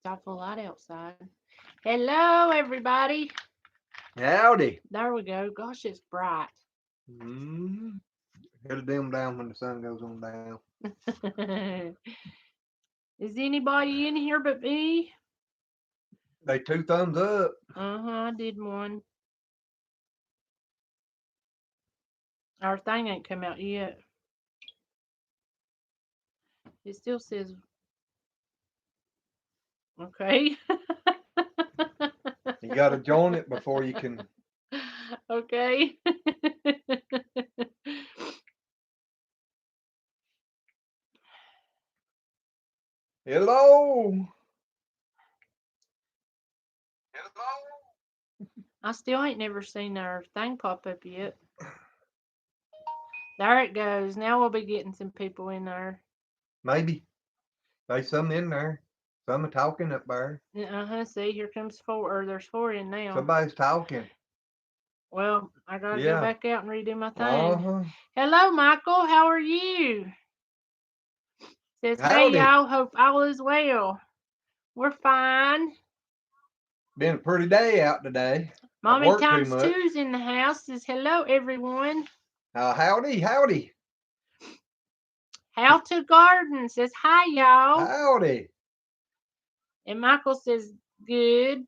awful light outside. Hello, everybody. Howdy. There we go. Gosh, it's bright. Mm-hmm. It'll dim down when the sun goes on down. Is anybody in here but me? They two thumbs up. I did one. Our thing ain't come out yet. It still says, okay. You got to join it before you can. Okay. Hello. I still ain't never seen our thing pop up yet. There it goes. Now we'll be getting some people in there. Maybe. There's some in there. Some are talking up there. See, here comes four. Or there's four in now. Somebody's talking. Well, I gotta go back out and redo my thing. Uh-huh. Hello, Michael. How are you? Says, Howdy. hey, y'all. Hope all is well. We're fine. Been a pretty day out today. Mommy times two's in the house. Says, hello, everyone. Howdy, howdy. How to Garden says, hi, y'all. Howdy. And Michael says, good.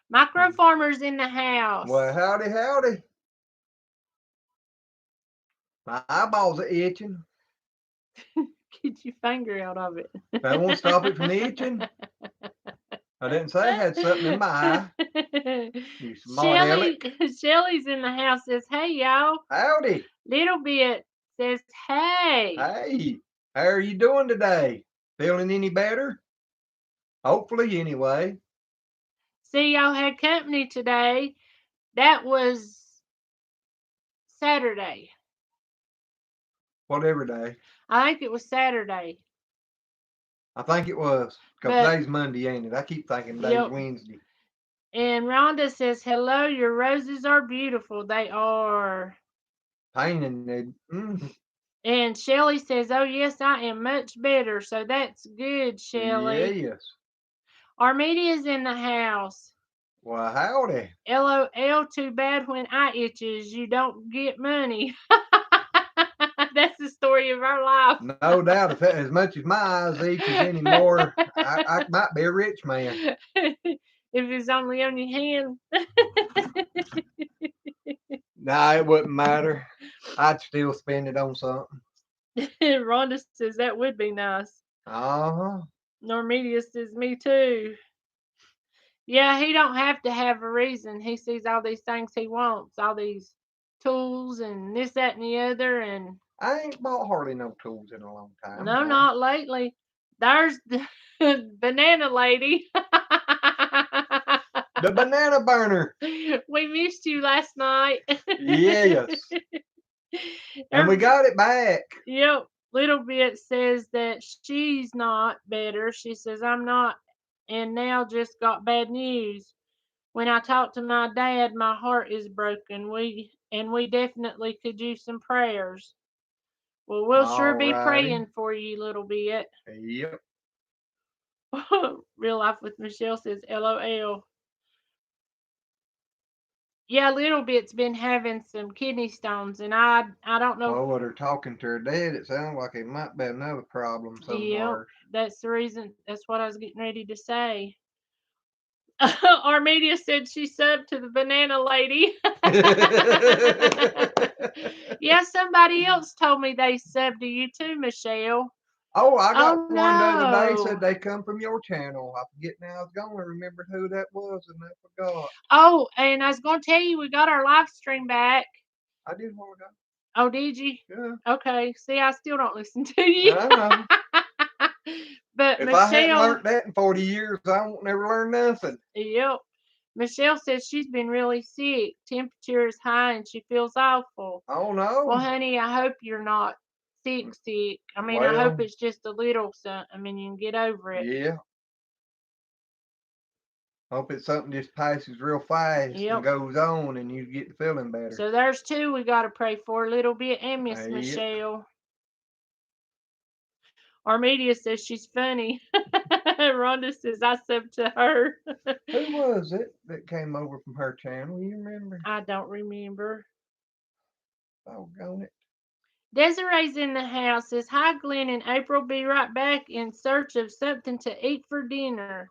Micro Farmer's in the house. Well, howdy, howdy. My eyeballs are itching. Get your finger out of it. That won't stop it from itching. I didn't say I had something in my eye. You smart aleck. Shelly's in the house. Says, hey, y'all. Howdy. Little Bit says, hey. Hey, how are you doing today? Feeling any better? Hopefully, anyway. See, y'all had company today. That was Saturday. Whatever day. I think it was Saturday. I think it was. Because today's Monday, ain't it? I keep thinking today's Wednesday. And Rhonda says, hello, your roses are beautiful. They are. Painting it. And Shelly says, oh, yes, I am much better. So that's good, Shelly. Yes. Armedia's in the house. Well, howdy. LOL, too bad when eye itches, you don't get money. That's the story of our life. No doubt. If as much as my eyes itches anymore, I might be a rich man. If it's only on your hand. Nah, it wouldn't matter. I'd still spend it on something. Rhonda says that would be nice. Normedia says me too. Yeah, he don't have to have a reason. He sees all these things he wants, all these tools and this, that, and the other. And I ain't bought hardly no tools in a long time. No, not lately. There's the banana lady. The banana burner. We missed you last night. Yes. And we got it back. Yep. Little Bit says that she's not better. She says, I'm not, and now just got bad news. When I talk to my dad, my heart is broken. We definitely could use some prayers. Well, we'll sure be praying for you, Little Bit. Yep. Real Life with Michelle says, LOL. Yeah, Little Bit's been having some kidney stones, and I don't know. Well, what her talking to her dad, it sounds like it might be another problem somewhere. Yeah, that's the reason. That's what I was getting ready to say. Armedia said she subbed to the banana lady. Yeah, somebody else told me they subbed to you too, Michelle. Oh, I got one the other day said they come from your channel. I forget now. I was going to remember who that was, and I forgot. Oh, and I was going to tell you we got our live stream back. I did want to go. Oh, did you? Yeah. Okay. See, I still don't listen to you. I know. But if Michelle, I hadn't learned that in 40 years, I won't never learn nothing. Yep. Michelle says she's been really sick. Temperature is high and she feels awful. Oh, no. Well, honey, I hope you're not sick. I mean, I hope it's just a little something. I mean, you can get over it. Yeah. Hope it's something just passes real fast and goes on and you get the feeling better. So there's two we got to pray for, a Little Bit and Miss Michelle. Armedia says she's funny. Rhonda says I sub to her. Who was it that came over from her channel? You remember? I don't remember. Doggone it. Desiree's in the house. Says hi, Glenn and April. Be right back in search of something to eat for dinner.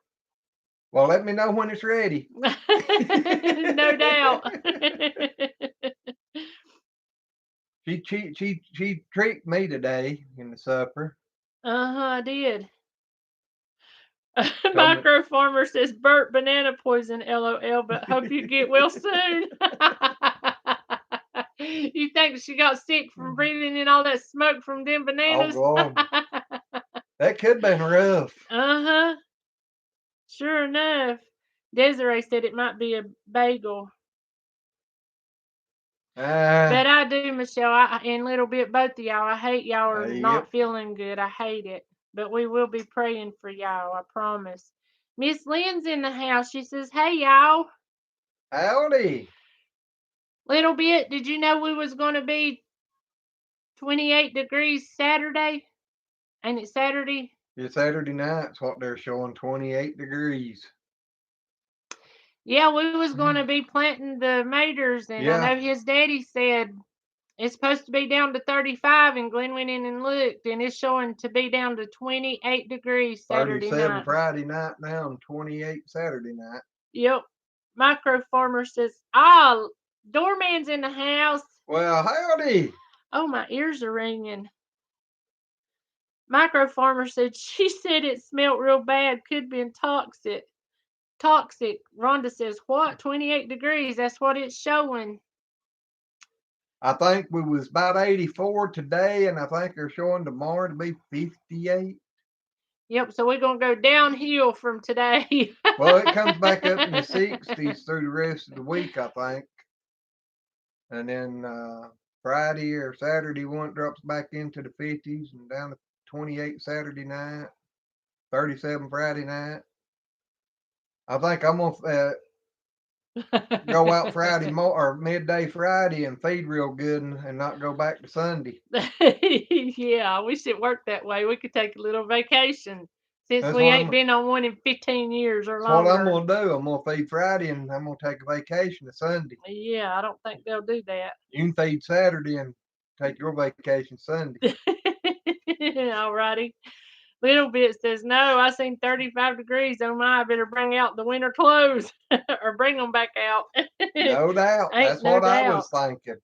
Well, let me know when it's ready. No doubt. She tricked me today in the supper. I did. Told me Micro Farmer says Burt banana poison, LOL, but hope you get well soon. You think she got sick from breathing in all that smoke from them oh bananas? God. That could have been rough. Uh-huh. Sure enough. Desiree said it might be a bagel. But I do, Michelle, and little bit both of y'all. I hate y'all are not Yep. feeling good. I hate it. But we will be praying for y'all, I promise. Miss Lynn's in the house. She says, hey, y'all. Howdy. Little bit, did you know we was going to be 28 degrees Saturday? Ain't it Saturday? It's Saturday night's what they're showing, 28 degrees. Yeah, we was going to be planting the maters, and I Yeah. know his daddy said it's supposed to be down to 35, and Glenn went in and looked, and it's showing to be down to 28 degrees Saturday 37 night. Friday night now and 28 Saturday night. Yep. Micro Farmer says, doorman's in the house. Well, howdy. Oh, my ears are ringing. Micro Farmer said she said it smelled real bad, could be toxic. Toxic. Rhonda says, what? 28 degrees. That's what it's showing. I think we was about 84 today, and I think they're showing tomorrow to be 58. Yep, so we're going to go downhill from today. Well, it comes back up in the 60s through the rest of the week, I think. And then Friday or Saturday, one drops back into the 50s and down to 28 Saturday night, 37 Friday night. I think I'm going to go out Friday or midday Friday and feed real good and not go back to Sunday. Yeah, I wish it worked that way. We could take a little vacation since That's we what ain't been on one in 15 years or That's what I'm longer. going to do. I'm going to feed Friday and I'm going to take a vacation to Sunday. Yeah, I don't think they'll do that. You can feed Saturday and take your vacation Sunday. Alrighty. Little bit says, no, I seen 35 degrees. Oh my, I better bring out the winter clothes or bring them back out. No doubt. Ain't That's no what I doubt. was thinking.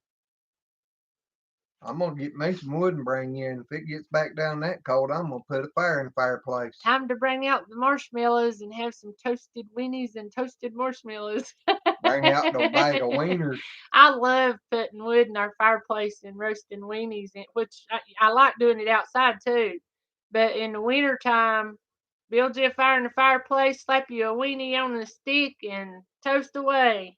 I'm going to get me some wood and bring in. If it gets back down that cold, I'm going to put a fire in the fireplace. Time to bring out the marshmallows and have some toasted weenies and toasted marshmallows. Bring out the bag of wieners. I love putting wood in our fireplace and roasting weenies, which I like doing it outside too. But in the wintertime, build you a fire in the fireplace, slap you a weenie on the stick, and toast away.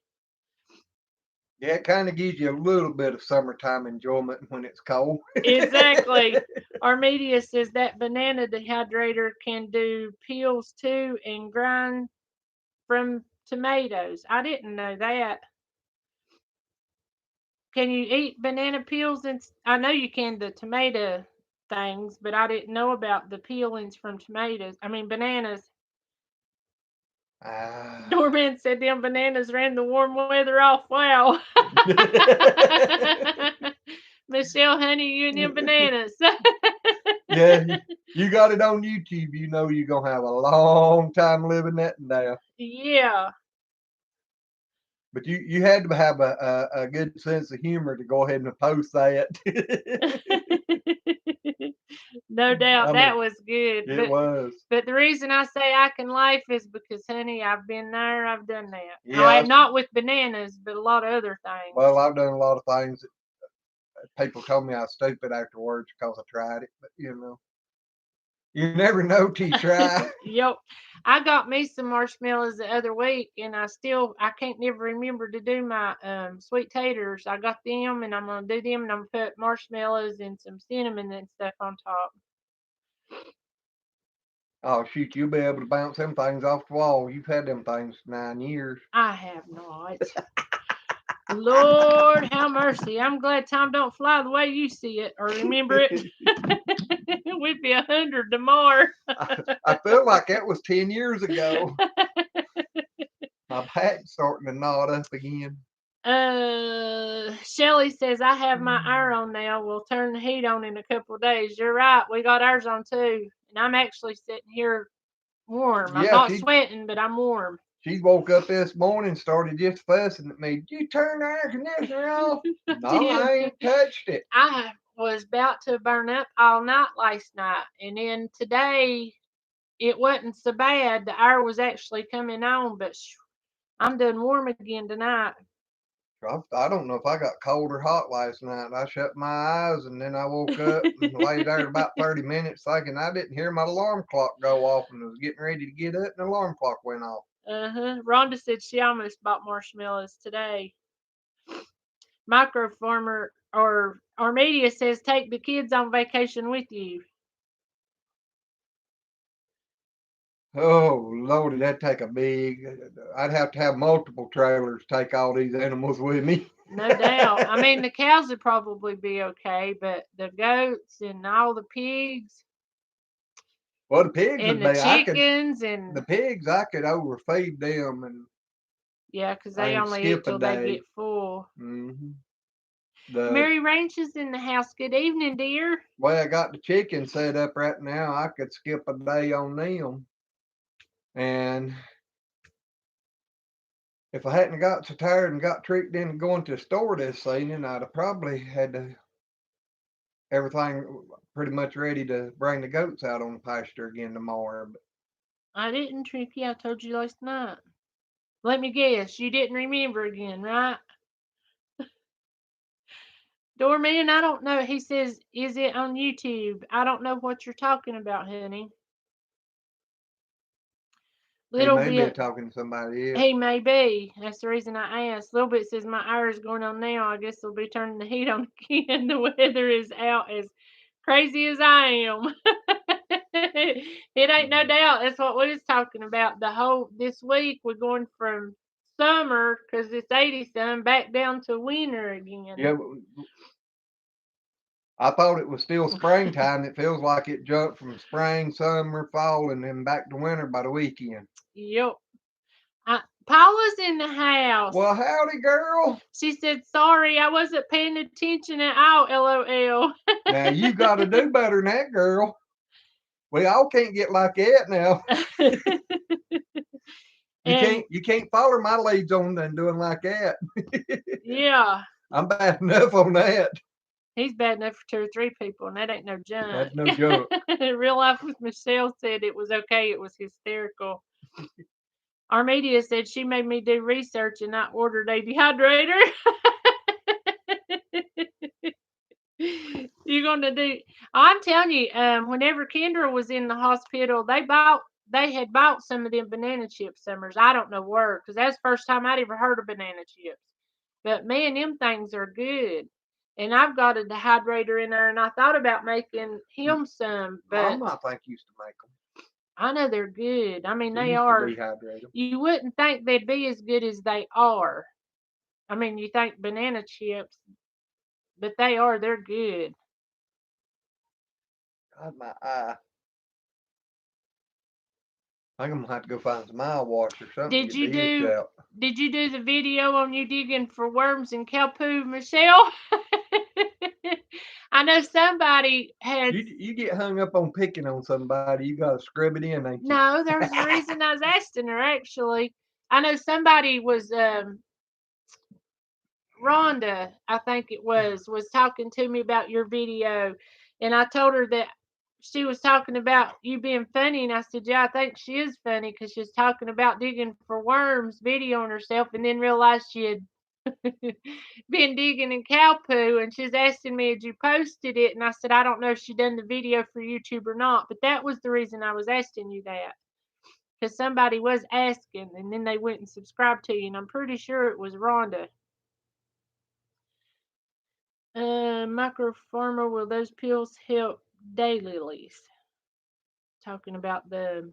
Yeah, it kind of gives you a little bit of summertime enjoyment when it's cold. Exactly. Armedia says that banana dehydrator can do peels too and grind from tomatoes. I didn't know that. Can you eat banana peels? And I know you can the tomato things, but I didn't know about the peelings from tomatoes. I mean bananas. Doorman said them bananas ran the warm weather off. Wow. Michelle, honey, you and them bananas. Yeah, you got it on YouTube. You know you're going to have a long time living that down. Yeah. But you had to have a good sense of humor to go ahead and post that. No doubt that was good. It was. But the reason I say I can laugh is because, honey, I've been there. I've done that. Yeah. Not with bananas, but a lot of other things. Well, I've done a lot of things that people told me I was stupid afterwards because I tried it. But, you never know till you try. Yep. I got me some marshmallows the other week, and I can't never remember to do my sweet taters. I got them, and I'm gonna do them, and I'm gonna put marshmallows and some cinnamon and stuff on top. Oh, shoot, you'll be able to bounce them things off the wall. You've had them things 9 years. I have not. Lord have mercy. I'm glad time don't fly the way you see it or remember it. We'd be 100 tomorrow. I feel like that was 10 years ago. My back's starting to knot up again. Shelly says, I have my iron on now. We'll turn the heat on in a couple of days. You're right. We got ours on too. And I'm actually sitting here warm. I'm Yeah, not sweating, but I'm warm. she woke up this morning, started just fussing at me. Did you turn the air conditioner off? No, I ain't touched it. I was about to burn up all night last night. And then today, it wasn't so bad. The air was actually coming on, but I'm done warm again tonight. I don't know if I got cold or hot last night. I shut my eyes and then I woke up and lay there about 30 minutes thinking I didn't hear my alarm clock go off and was getting ready to get up and the alarm clock went off. Rhonda said she almost bought marshmallows today. Microfarmer or media says take the kids on vacation with you. Oh, Lordy, that'd take a big. I'd have to have multiple trailers take all these animals with me. No doubt. I mean, the cows would probably be okay, but the goats and all the pigs. Well, the pigs and would the be. chickens and The pigs, I could overfeed them yeah, 'cause they and only eat skip a till they day. get full. Hmm The Mary Ranch is in the house. Good evening, dear. way I got the chicken set up right now, I could skip a day on them. And if I hadn't got so tired and got tricked into going to the store this evening, I'd have probably had everything pretty much ready to bring the goats out on the pasture again tomorrow. But I didn't trick you. I told you last night. Let me guess. You didn't remember again, right? Doorman, I don't know. He says, is it on YouTube? I don't know what you're talking about, honey. he Little may be bit. talking to somebody else. He may be. That's the reason I asked. Little bit says my hour is going on now. I guess they'll be turning the heat on again. The weather is out as crazy as I am. It ain't no doubt. That's what we was talking about. The whole this week we're going from summer because it's 80 some back down to winter again. Yeah, I thought it was still springtime. It feels like it jumped from spring, summer, fall, and then back to winter by the weekend. Yep. Paula's in the house. Well, howdy, girl. She said, sorry, I wasn't paying attention at all, LOL. Now you got to do better than that, girl. We all can't get like that now. You can't follow my leads on and doing like that. Yeah. I'm bad enough on that. He's bad enough for 2 or 3 people, and that ain't no junk. That's no joke. Real Life with Michelle said it was okay. It was hysterical. Armedia said she made me do research and I ordered a dehydrator. You're gonna do. I'm telling you, whenever Kendra was in the hospital, they had bought some of them banana chip summers. I don't know where, because that's the first time I'd ever heard of banana chips. But man, them things are good. And I've got a dehydrator in there, and I thought about making him some, but Mama, I think, used to make them. I know they're good. I mean, She they used are. to dehydrate them. You wouldn't think they'd be as good as they are. I mean, you think banana chips, but they are. They're good. God, my eye. I think I'm gonna have to go find some eye wash or something Did to you get the itch do? out. Did you do the video on you digging for worms in cow poo, Michelle? I know somebody had. You get hung up on picking on somebody, you gotta scrub it in, ain't you? No, there's a reason I was asking her. Actually, I know somebody was Rhonda, I think it was talking to me about your video, and I told her that she was talking about you being funny, and I said, yeah, I think she is funny because she's talking about digging for worms, videoing herself, and then realized she had been digging in cow poo, and she's asking me, had you posted it? And I said, I don't know if she done the video for YouTube or not, but that was the reason I was asking you that. Because somebody was asking, and then they went and subscribed to you, and I'm pretty sure it was Rhonda. Micro farmer, will those pills help daylilies? Talking about the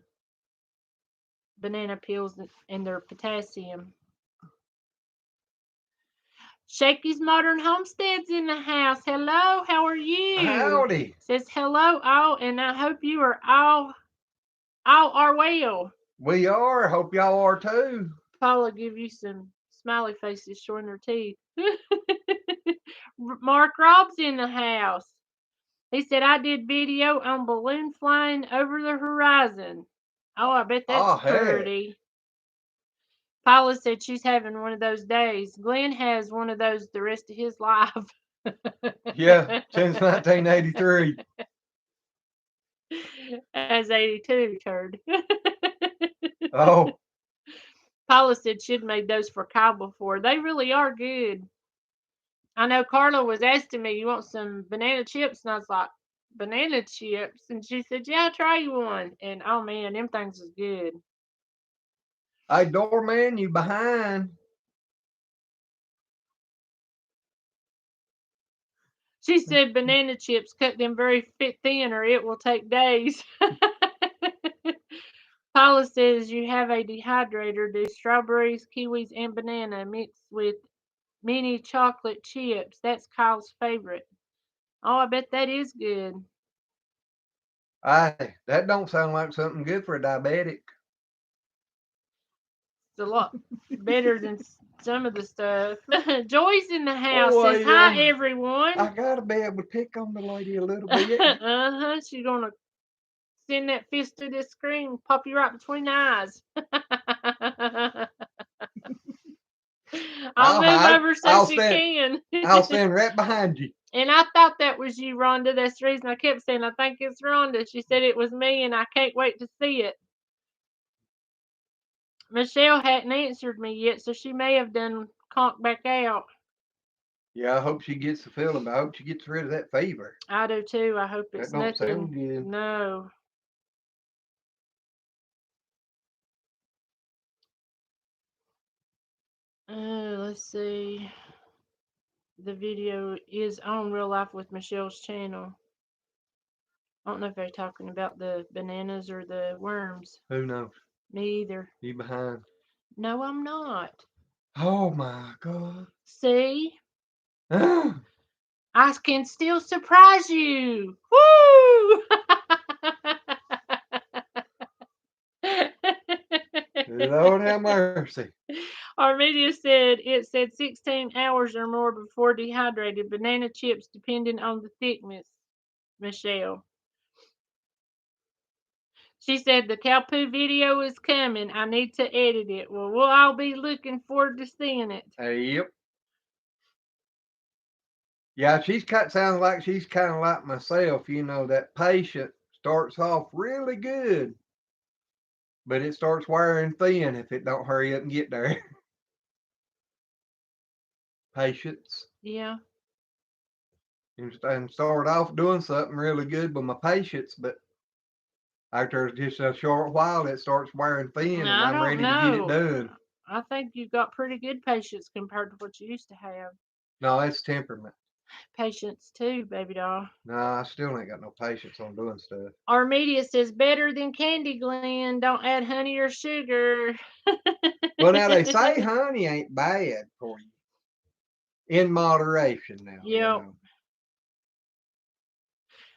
banana pills and their potassium. Shaky's Modern Homestead's in the house. Hello, how are you? Howdy. Says hello all, and I hope you are all are well. We are. Hope y'all are too. Paula give you some smiley faces showing their teeth. Mark Rob's in the house. He said I did video on balloon flying over the horizon. Oh, I bet that's Oh, heck. pretty. Paula said she's having one of those days. Glenn has one of those the rest of his life. Yeah, since 1983. As 82 turd. Oh, Paula said she'd made those for Kyle before. They really are good. I know Carla was asking me, you want some banana chips? And I was like, banana chips? And she said, yeah, try one. And oh man, them things is good. hey, doorman, you behind? She said banana chips, cut them very thin or it will take days. Paula says you have a dehydrator. Do strawberries, kiwis, and banana mixed with mini chocolate chips. That's Kyle's favorite. Oh, I bet that is good. Hey, that don't sound like something good for a diabetic. It's a lot better than some of the stuff. Joy's in the house. Oh, Says hi, yeah. everyone. I gotta be able to pick on the lady a little bit. Uh-huh. She's gonna send that fist through the screen, pop you right between the eyes. I'll I'll move hide. over so I'll she stand. can. I'll stand right behind you. And I thought that was you, Rhonda. That's the reason I kept saying I think it's Rhonda. She said it was me, and I can't wait to see it. Michelle hadn't answered me yet, so she may have done conked back out. Yeah, I hope she gets the feeling, but I hope she gets rid of that fever. I do too. I hope That it's don't nothing. sound good. No. Let's see. The video is on Real Life with Michelle's channel. I don't know if they're talking about the bananas or the worms. Who knows? Me either. You behind? No, I'm not. Oh my God. See? Ah, I can still surprise you. Woo! Lord have mercy. Armedia said 16 hours or more before dehydrated. Banana chips depending on the thickness. Michelle. She said the cow poo video is coming. I need to edit it. Well, we'll all be looking forward to seeing it. Yep. Yeah, sounds like she's kind of like myself. You know, that patient starts off really good, but it starts wearing thin if it don't hurry up and get there. Patience. Yeah. And start off doing something really good with my patience, but after just a short while, it starts wearing thin, and I I'm don't ready to get it know. done. I think you've got pretty good patience compared to what you used to have. No, that's temperament. Patience too, baby doll. No, I still ain't got no patience on doing stuff. Our media says better than candy, Glenn. Don't add honey or sugar. Well, now they say honey ain't bad for you in moderation. Now, you Yep. know.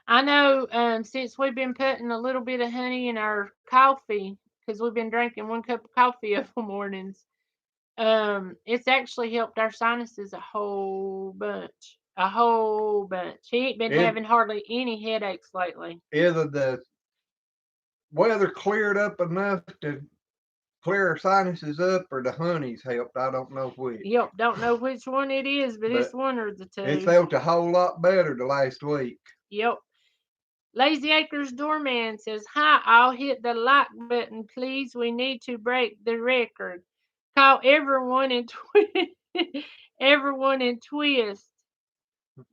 I know since we've been putting a little bit of honey in our coffee, because we've been drinking 1 cup of coffee of mornings, it's actually helped our sinuses a whole bunch. A whole bunch. He ain't been It, having hardly any headaches lately. either the weather cleared up enough to clear our sinuses up, or the honey's helped. I don't know which, Yep, don't know which one it is, but but it's one or the it two. felt a whole lot better the last week. Yep. Lazy Acres doorman says, hi, I'll hit the like button, please. We need to break the record. Call everyone and everyone and twist.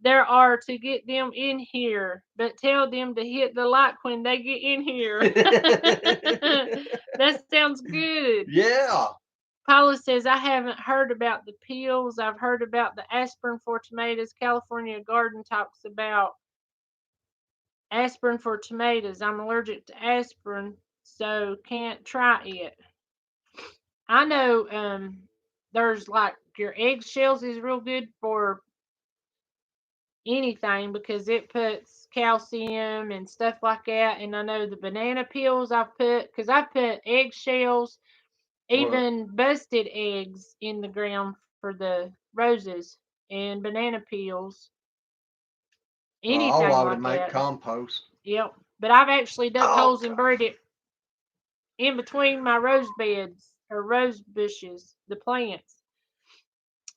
There are to get them in here, but tell them to hit the like when they get in here. That sounds good. Yeah. Paula says, I haven't heard about the pills. I've heard about the aspirin for tomatoes. California Garden talks about aspirin for tomatoes. I'm allergic to aspirin, so can't try it. I know there's like your eggshells is real good for anything because it puts calcium and stuff like that. And I know the banana peels I've put eggshells, Well, even busted eggs in the ground for the roses and banana peels, I anything ought to like make that. compost. Yep. But I've actually dug Oh holes and God. buried it in between my rose beds or rose bushes, the plants,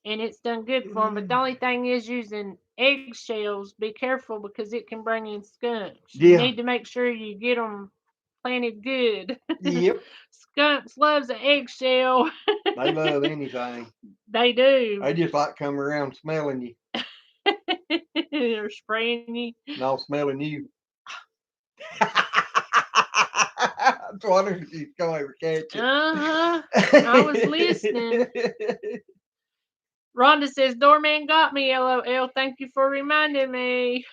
and it's done good for them. But the only thing is using eggshells. Be careful because it can bring in skunks. You Yeah. need to make sure you get them planted good. Yep. Skunks loves an eggshell. They love anything. They do. They just like coming around smelling you. They're spraying you. No, smelling you. I was wondering if she'd come over catch Uh huh. I was listening. it. Rhonda says, Doorman got me, LOL. Thank you for reminding me.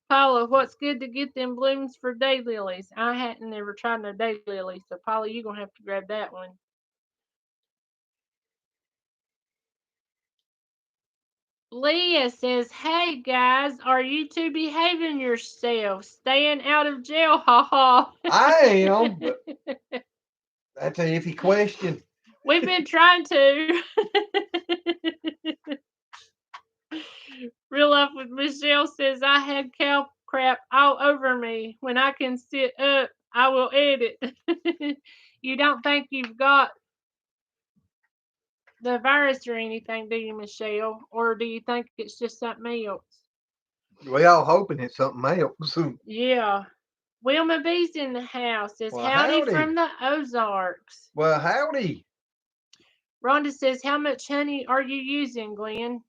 Paula, what's good to get them blooms for daylilies? I hadn't ever tried no daylily, so Paula, you're going to have to grab that one. Leah says, hey guys, are you two behaving yourselves? Staying out of jail, haha. I am, but that's an iffy question. We've been trying to. Real Life with Michelle says, I had cow crap all over me. When I can sit up, I will edit. You don't think you've got the virus or anything, do you, Michelle? Or do you think it's just something else? We all hoping it's something else. Yeah. Wilma B's in the house. Says, Well, howdy howdy. from the Ozarks. Well, howdy. Rhonda says, how much honey are you using, Glenn?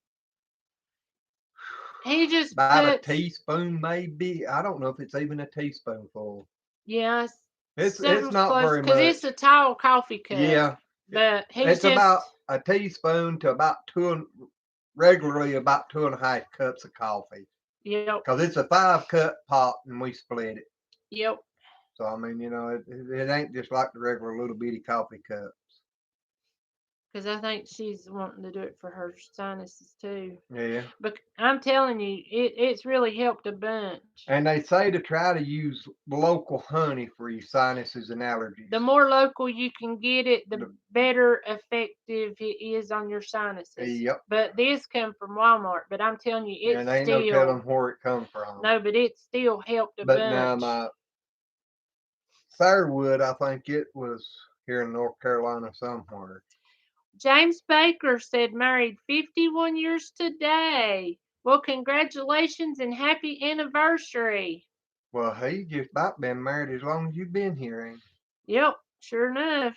He just About a puts, teaspoon, maybe. I don't know if it's even a teaspoonful. yeah, It's something's not close, very because it's much. a tall coffee cup. Yeah, But he's it's just, about a teaspoon to about regularly about 2.5 cups of coffee. yep, Cause it's a 5 cup pot and we split it. yep. So I mean, it ain't just like the regular little bitty coffee cup. Because I think she's wanting to do it for her sinuses too. Yeah. But I'm telling you, it's really helped a bunch. And they say to try to use local honey for your sinuses and allergies. The more local you can get it, the The- better effective it is on your sinuses. Yep. But this come from Walmart. But I'm telling you, And it's there ain't no still telling where it come from. no, but it still helped a But now bunch. my firewood, I think it was here in North Carolina somewhere. James Baker said married 51 years today. Well, congratulations and happy anniversary. Well, he just about been married as long as you've been here, ain't Yep, sure enough.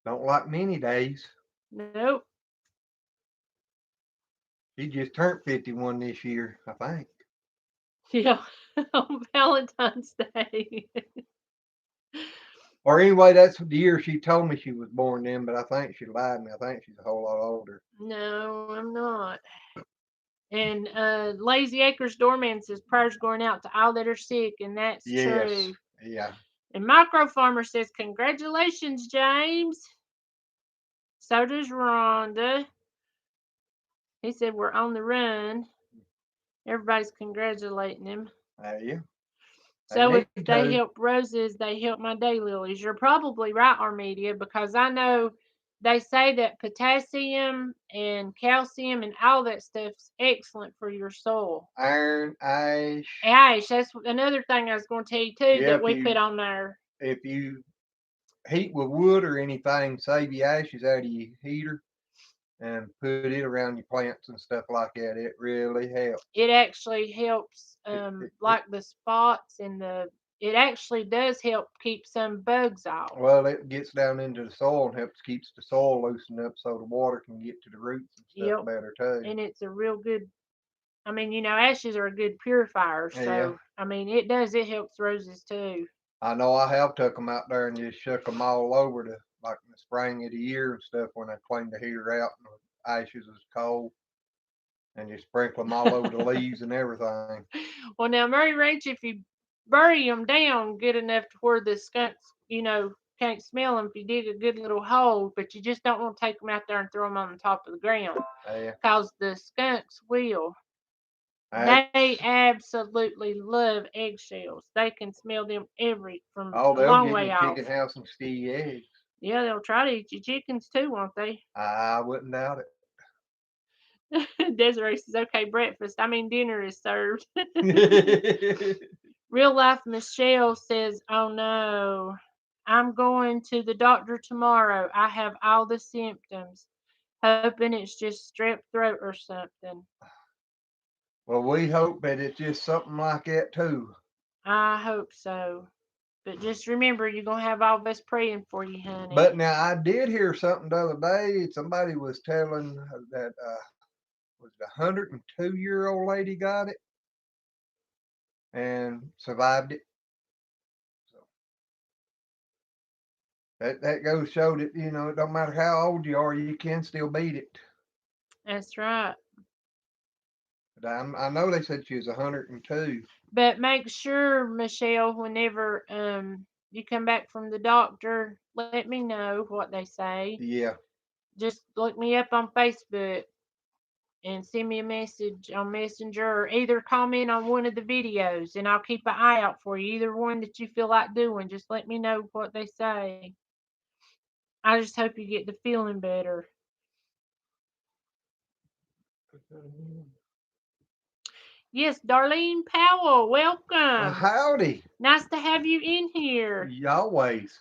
don't like many days. Nope. He just turned 51 this year, I think. Yeah, on Valentine's Day. Or anyway, that's the year she told me she was born in, but I think she lied to me. I think she's a whole lot older. No, I'm not. And Lazy Acres Doorman says prayers going out to all that are sick, and that's Yes. true. Yeah. And Micro Farmer says congratulations, James. So does Rhonda. He said we're on the run. Everybody's congratulating him. Yeah. They So if need they to. help roses, they help my daylilies. You're probably right, Armedia, because I know they say that potassium and calcium and all that stuff's excellent for your soil. Iron, ash. Ash, that's another thing I was going to tell you too Yeah, that we put on there. if you heat with wood or anything, save your ashes out of your heater and put it around your plants and stuff like that. It really helps. It actually helps, It like the spots and it actually does help keep some bugs off. well, it gets down into the soil and helps keeps the soil loosened up so the water can get to the roots and stuff Yep. better too. And it's a real good, I mean, ashes are a good purifier. Yeah, So, I mean, it helps roses too. I know I have took them out there and just shook them all over to like in the spring of the year and stuff when I cleaned the heater out and the ashes was cold and you sprinkle them all over the leaves and everything. Well, now, Murray Ranch, if you bury them down good enough to where the skunks, can't smell them if you dig a good little hole, but you just don't want to take them out there and throw them on the top of the ground, Yeah. cause the skunks will. They That's absolutely love eggshells. They can smell them from oh, a they'll long get in way your off. chicken house and steal your eggs. Yeah, they'll try to eat your chickens too, won't they? I wouldn't doubt Desiree says, okay, breakfast. I mean, dinner is served. it. Real life Michelle says, oh no, I'm going to the doctor tomorrow. I have all the symptoms. Hoping it's just strep throat or something. Well, we hope that it's just something like that too. I hope so. But just remember, you're going to have all of us praying for you, honey. But now I did hear something the other day. Somebody was telling that was the 102-year-old lady got it and survived it. So that goes to show that it don't matter how old you are, you can still beat it. That's right. But I know they said she was 102. But make sure, Michelle, whenever you come back from the doctor, let me know what they say. Yeah. Just look me up on Facebook and send me a message on Messenger or either comment on one of the videos and I'll keep an eye out for you. Either one that you feel like doing, just let me know what they say. I just hope you get the feeling better. Yes, Darlene Powell, Well, welcome. howdy. Nice to have you in here. Always.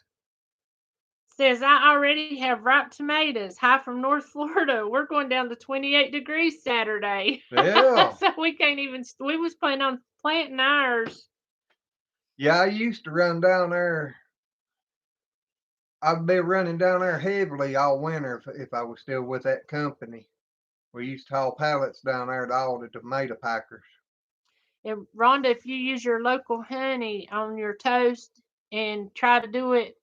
Says, I already have ripe tomatoes. Hi from North Florida. We're going down to 28 degrees Saturday. Yeah. So we can't even, we was planning on planting ours. Yeah, I used to run down there. I'd be running down there heavily all winter if I was still with that company. We used to haul pallets down there to all the tomato packers. And Rhonda, if you use your local honey on your toast and try to do it,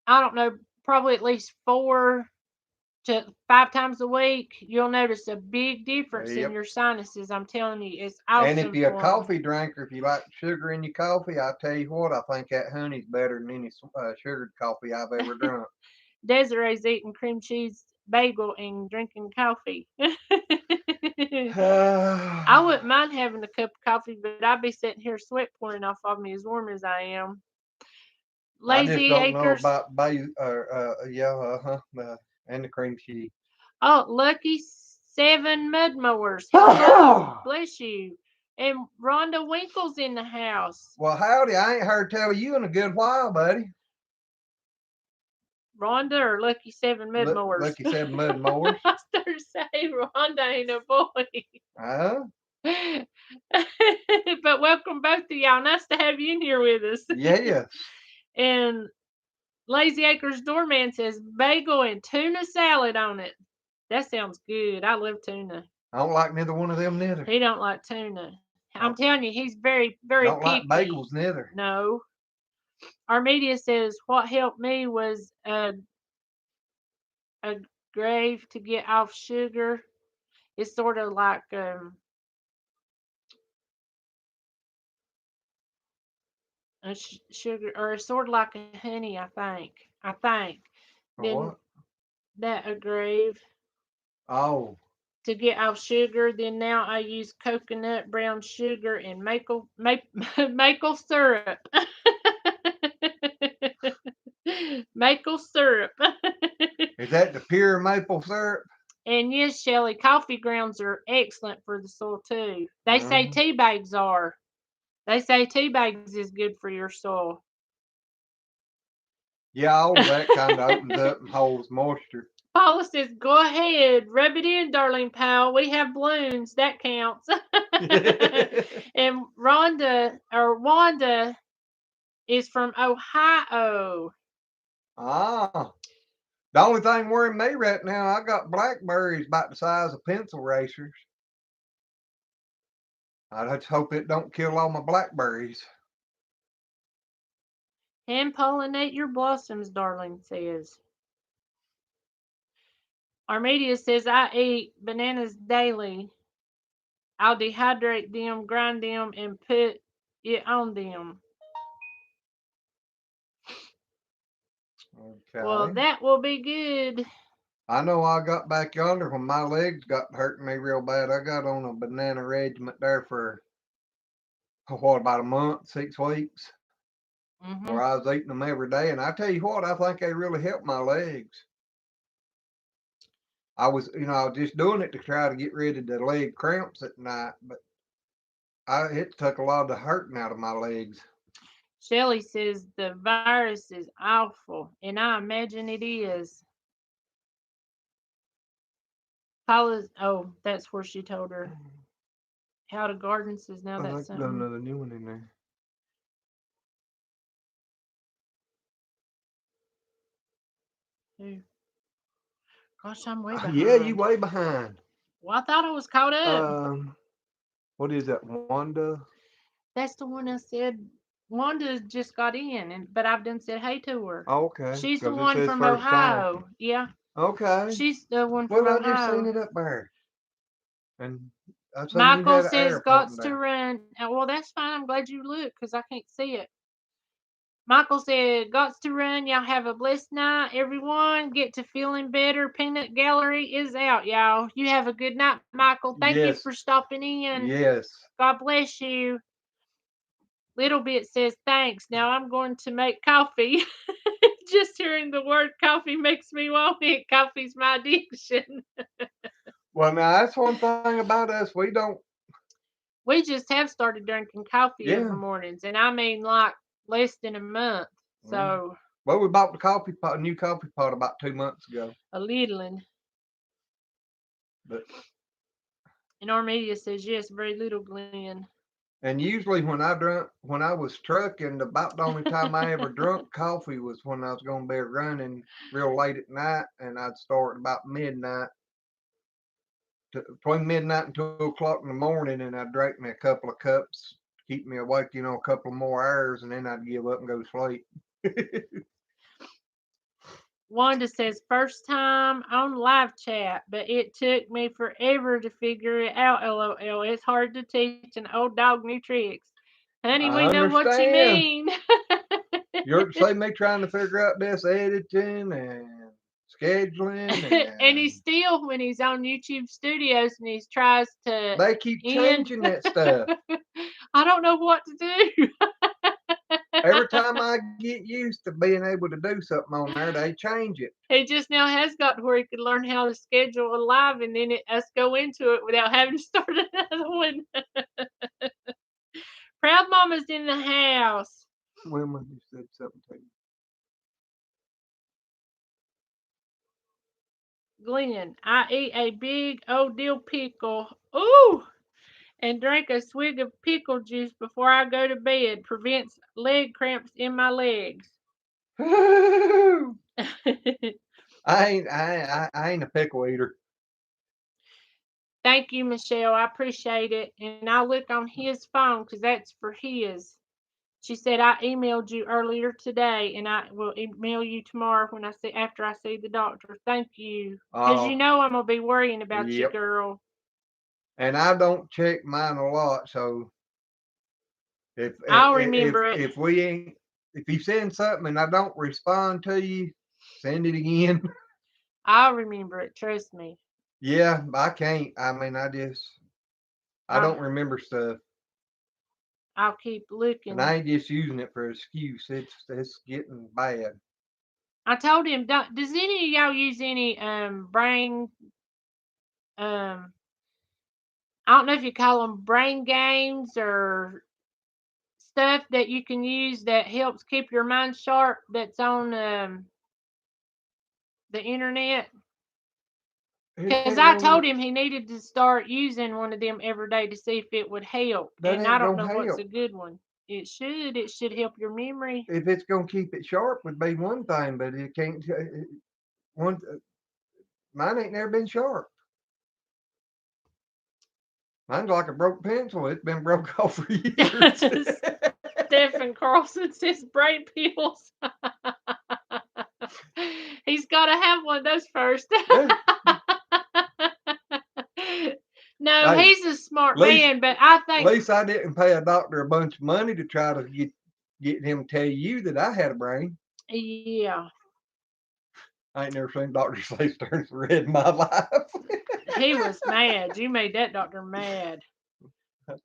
I don't know, probably at least 4 to 5 times a week, you'll notice a big difference in Yep. your sinuses. I'm telling you, it's And if awesome you're a for 'em. coffee drinker, if you like sugar in your coffee, I tell you what, I think that honey's better than any sugared coffee I've ever drunk. Desiree's eating cream cheese bagel and drinking coffee. I wouldn't mind having a cup of coffee, but I'd be sitting here sweat pouring off of me as warm as I am. I just Lazy don't know Acres. about and the cream cheese. Oh, Lucky Seven Mud Mowers. Hello. Bless you. And Rhonda Winkle's in the house. Well, howdy, I ain't heard tell you in a good while, buddy. Rhonda or Lucky Seven Mud Mowers? Lucky Seven Mud Mowers. I started saying Rhonda ain't a boy. But welcome both of y'all. Nice to have you in here with us. Yes. And Lazy Acres Doorman says bagel and tuna salad on it. That sounds good. I love tuna. I don't like neither one of them neither. He don't like tuna. I'm telling you, he's very, very don't picky. like bagels neither. No. Armedia says what helped me was a grave to get off sugar. It's sort of like a sugar, or it's sort of like a honey. I think. Then What? that a grave Oh. to get off sugar. Then now I use coconut, brown sugar, and maple syrup. Maple syrup. Is that the pure maple syrup? And yes, Shelley, coffee grounds are excellent for the soil too. They say tea bags are. They say tea bags is good for your soil. Yeah, all of that kind of opens up and holds moisture. Paula says, go ahead, rub it in, darling pal. We have balloons. That counts. And Wanda is from Ohio. Ah. The only thing worrying me right now, I got blackberries about the size of pencil racers. I just hope it don't kill all my blackberries. Hand pollinate your blossoms, darling says. Armedia says, I eat bananas daily. I'll dehydrate them, grind them, and put it on them. Well, Okay. that will be good. I know I got back yonder when my legs got hurting me real bad. I got on a banana regiment there for what, about a month, 6 weeks, Hmm. where I was eating them every day. And I tell you what, I think they really helped my legs. I was just doing it to try to get rid of the leg cramps at night, but it took a lot of the hurting out of my legs. Shelley says the virus is awful, and I imagine it is. Paula's, oh, that's where she told her how to garden says now I that's think I got something. another new one in there. Ooh, gosh, I'm way Yeah, you behind. way behind. Well, I thought I was caught up. Um, what is that, Wanda? That's the one I said Wanda just got in, and but I've done said hey to her. Oh, okay, She's the because it one says from first time. Ohio. Yeah, Okay. she's the one from Well, I just seen Ohio. it up there, and I seen you Michael had an says arrow pointing gots to down. run. Well, that's fine. I'm glad you looked because I can't see it. Michael said, "Gots to run. Y'all have a blessed night, everyone. Get to feeling better. Peanut Gallery is out, y'all. You have a good night, Michael. Thank you for Yes, stopping in. yes. God bless you." Little Bit says, "Thanks. Now I'm going to make coffee." Just hearing the word coffee makes me want it. Coffee's my addiction. Well, now that's one thing about us. We don't. We just have started drinking coffee Yeah. every mornings, and I mean like less than a month. Mm. So Well, we bought the coffee pot, a new coffee pot, about 2 months ago. a little. But And Armedia says, yes, very little, Glenn. and usually when I was trucking, about the only time I ever drunk coffee was when I was going to be running real late at night, and I'd start about midnight, between midnight and 2 o'clock in the morning, and I'd drink me a couple of cups, keep me awake, a couple more hours, and then I'd give up and go to sleep. Wanda says, first time on live chat, but it took me forever to figure it out. LOL. It's hard to teach an old dog new tricks. Honey, we I know what you understand. mean. You ever see me trying to figure out this editing and scheduling, And he's and still, when he's on YouTube Studios and he tries to they keep end, changing that stuff. I don't know what to do. Every time I get used to being able to do something on there, they change it. He just now has got to where he could learn how to schedule a live and then us go into it without having to start another one. Proud Mama's in the house. Wilma just said something to you. Glenn, I eat a big old dill pickle. Ooh! And drink a swig of pickle juice before I go to bed. Prevents leg cramps in my legs. I ain't a pickle eater. Thank you, Michelle. I appreciate it. And I'll look on his phone because that's for his. She said I emailed you earlier today, and I will email you tomorrow when I see after I see the doctor. Thank you, because you Oh, know I'm gonna be worrying about you, yep. girl. And I don't check mine a lot, so if I'll if remember it. if we ain't if you send something and I don't respond to you, send it again. I'll remember it. Trust me. Yeah, I can't. I mean, I I don't remember stuff, I'll keep and looking. I ain't just using it for excuse. It's getting bad. I told him, does any of y'all use any brain um I don't know if you call them brain games or stuff that you can use that helps keep your mind sharp that's on the internet. It Because ain't I told gonna him he needed to start using one of them every day to see if it would help. that And I ain't don't gonna know what's a help. good one. It should. It should help your memory. If it's gonna keep it sharp, would be one thing, but it can't. One mine ain't never been sharp. Mine's like a broke pencil. It's been broke off for years. Stephen Carlson says brain pills. He's got to have one of those first. Yeah. No, Hey, he's a smart least man, but I at think, least I didn't pay a doctor a bunch of money to try to get him to tell you that I had a brain. yeah. I ain't never seen Doctor's face turn red in my life. He was mad. You made that doctor mad.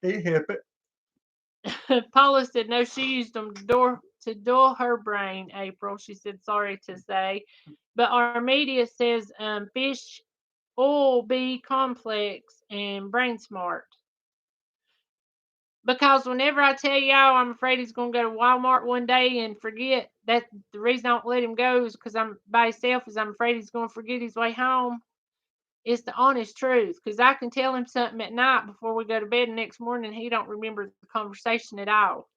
He hip it. Paula said no, she used them to dull her brain, April. She said sorry to say. But our media says fish oil B complex and brain smart. Because whenever I tell y'all I'm afraid he's gonna go to Walmart one day and forget that the reason I don't let him go is because I'm by himself is I'm afraid he's gonna forget his way home. It's the honest truth. Because I can tell him something at night before we go to bed the next morning, he don't remember the conversation at all.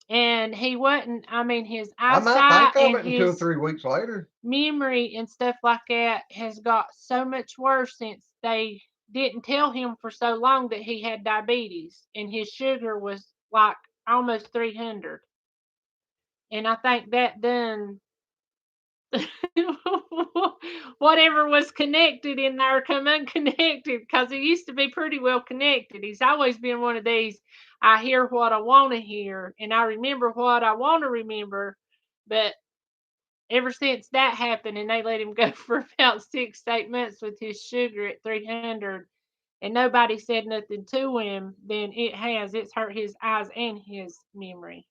And he wasn't. I mean, his I might think eyesight of and it in 2 or 3 weeks his later. memory and stuff like that has got so much worse since they didn't tell him for so long that he had diabetes and his sugar was like almost 300. And I think that done whatever was connected in there come unconnected because he used to be pretty well connected. He's always been one of these. I hear what I want to hear and I remember what I want to remember. But ever since that happened and they let him go for about 6 to 8 months with his sugar at 300 and nobody said nothing to him, then it's hurt his eyes and his memory.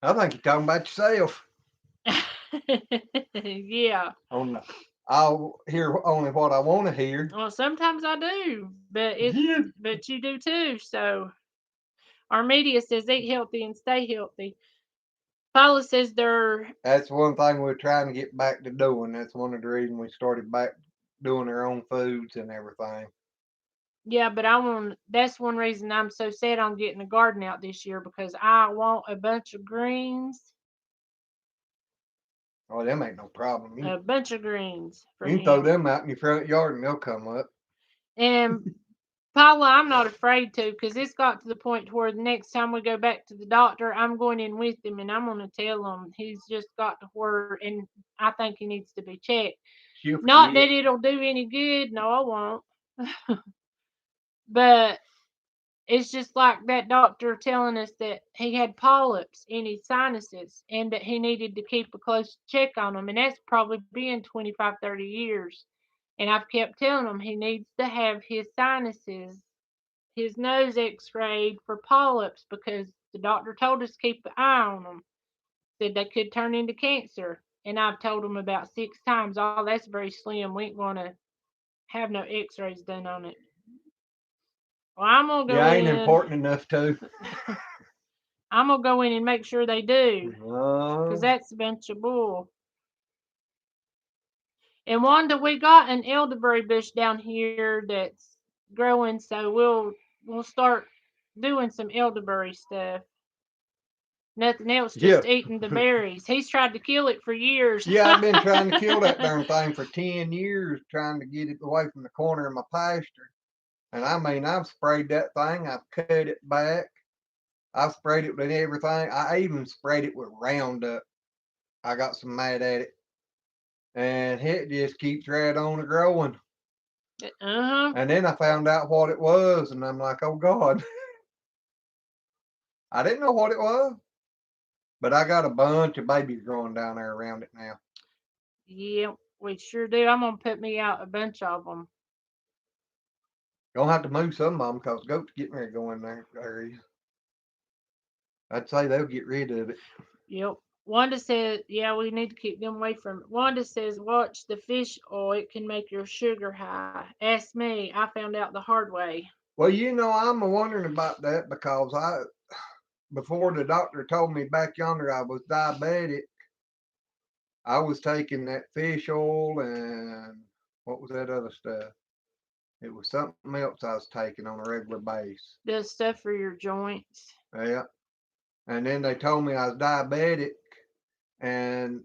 I think you're talking about yourself. Yeah. On the, I'll hear only what I want to hear. Well, sometimes I do, Yeah. but you do too. So our media says eat healthy and stay healthy. Paula says they're That's one thing we're trying to get back to doing. That's one of the reasons we started back doing our own foods and everything. yeah, but I want that's one reason I'm so sad on getting a garden out this year because I want a bunch of greens, Oh, them ain't no problem. a bunch of greens for You can throw him. them out in your front yard and they'll come up. And Paula, I'm not afraid to because it's got to the point to where the next time we go back to the doctor, I'm going in with him and I'm going to tell him he's just got to where, and I think he needs to be checked. She'll Not forget. that it'll do any good. No, I won't. But it's just like that doctor telling us that he had polyps in his sinuses and that he needed to keep a close check on them. And that's probably been 25, 30 years. And I've kept telling him he needs to have his sinuses, his nose x-rayed for polyps because the doctor told us to keep an eye on them. Said they could turn into cancer. And I've told him about 6 times, oh, that's very slim. We ain't going to have no x-rays done on it. Well, I'm going to go Yeah, ain't in. important enough to. I'm going to go in and make sure they do because Oh, that's a bunch of bull. And Wanda, we got an elderberry bush down here that's growing, so we'll start doing some elderberry stuff. Nothing else, yeah. just eating the berries. He's tried to kill it for years. Yeah, I've been trying to kill that darn thing for 10 years, trying to get it away from the corner of my pasture. And I mean, I've sprayed that thing, I've cut it back, I've sprayed it with everything. I even sprayed it with Roundup. I got some mad at it. And it just keeps right on growing. Uh-huh. And then I found out what it was, and I'm like, oh God, I didn't know what it was. But I got a bunch of babies growing down there around it now. Yeah, we sure do. I'm gonna put me out a bunch of them. Gonna have to move some of them because goats getting ready to go in there area. I'd say they'll get rid of it. Yep. Wanda says, yeah, we need to keep them away from it. Wanda says, watch the fish oil. It can make your sugar high. Ask me. I found out the hard way. Well, I'm wondering about that because before the doctor told me back yonder I was diabetic, I was taking that fish oil and what was that other stuff? It was something else I was taking on a regular base. Does stuff for your joints. Yeah. And then they told me I was diabetic and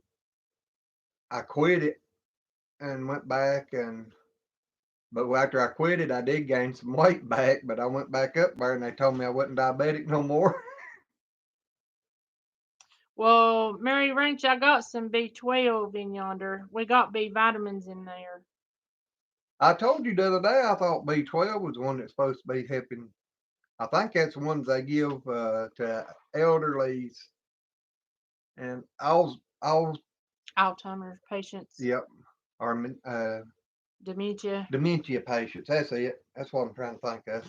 I quit it and went back but after I quit it I did gain some weight back, but I went back up there and they told me I wasn't diabetic no more. Well, Mary Ranch, I got some B12 in yonder. We got B vitamins in there. I told you the other day I thought B12 was the one that's supposed to be helping. I think that's the ones they give to elderlies. And I was Alzheimer's patients, Yep. Or dementia. dementia patients. That's it. That's what I'm trying to think of.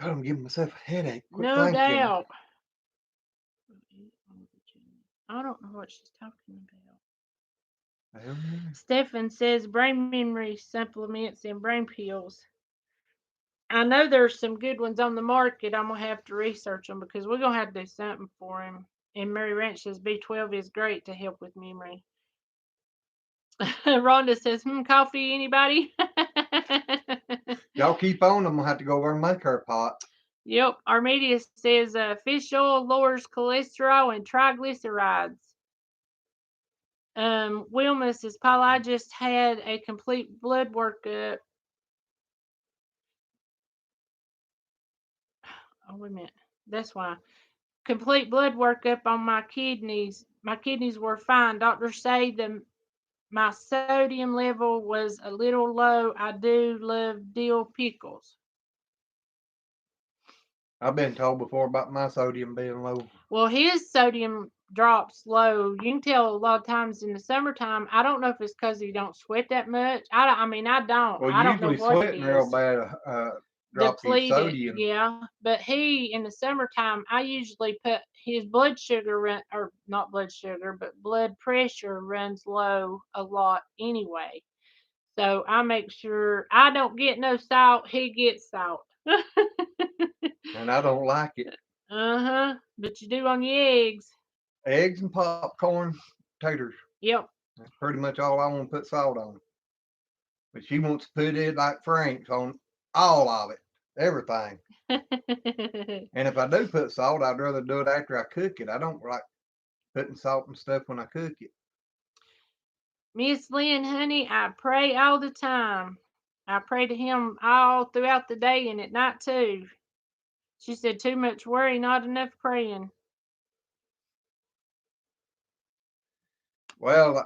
God, I'm giving myself a headache. Quit No thinking. doubt. I don't know what she's talking about. Hell yeah. Stefan says brain memory supplements and brain pills. I know there's some good ones on the market. I'm gonna have to research them because we're gonna have to do something for him. And Mary Ranch says B12 is great to help with memory. Rhonda says, coffee, anybody? Y'all keep on. I'm gonna have to go over and make her a pot. Yep. Armedius says fish oil lowers cholesterol and triglycerides. Wilma says, Paul, I just had a complete blood workup. Oh, wait a minute. That's why. Complete blood workup on my kidneys. My kidneys were fine. Doctors say my sodium level was a little low. I do love dill pickles. I've been told before about my sodium being low. Well, his sodium drops low. You can tell a lot of times in the summertime. I don't know if it's because he don't sweat that much. I mean, I don't. Well, I don't know usually what it sweating real is. bad drop your Depleted, sodium. yeah. But he in the summertime, I usually put his blood sugar or not blood sugar, but blood pressure runs low a lot anyway. So I make sure I don't get no salt. He gets salt. And I don't like it. Uh-huh. But you do on your eggs. Eggs and popcorn, taters. Yep. That's pretty much all I want to put salt on. But she wants to put it like Frank's on all of it, everything. And if I do put salt, I'd rather do it after I cook it. I don't like putting salt and stuff when I cook it. Miss Lynn, honey, I pray all the time. I pray to him all throughout the day and at night too. She said, too much worry, not enough praying. Well,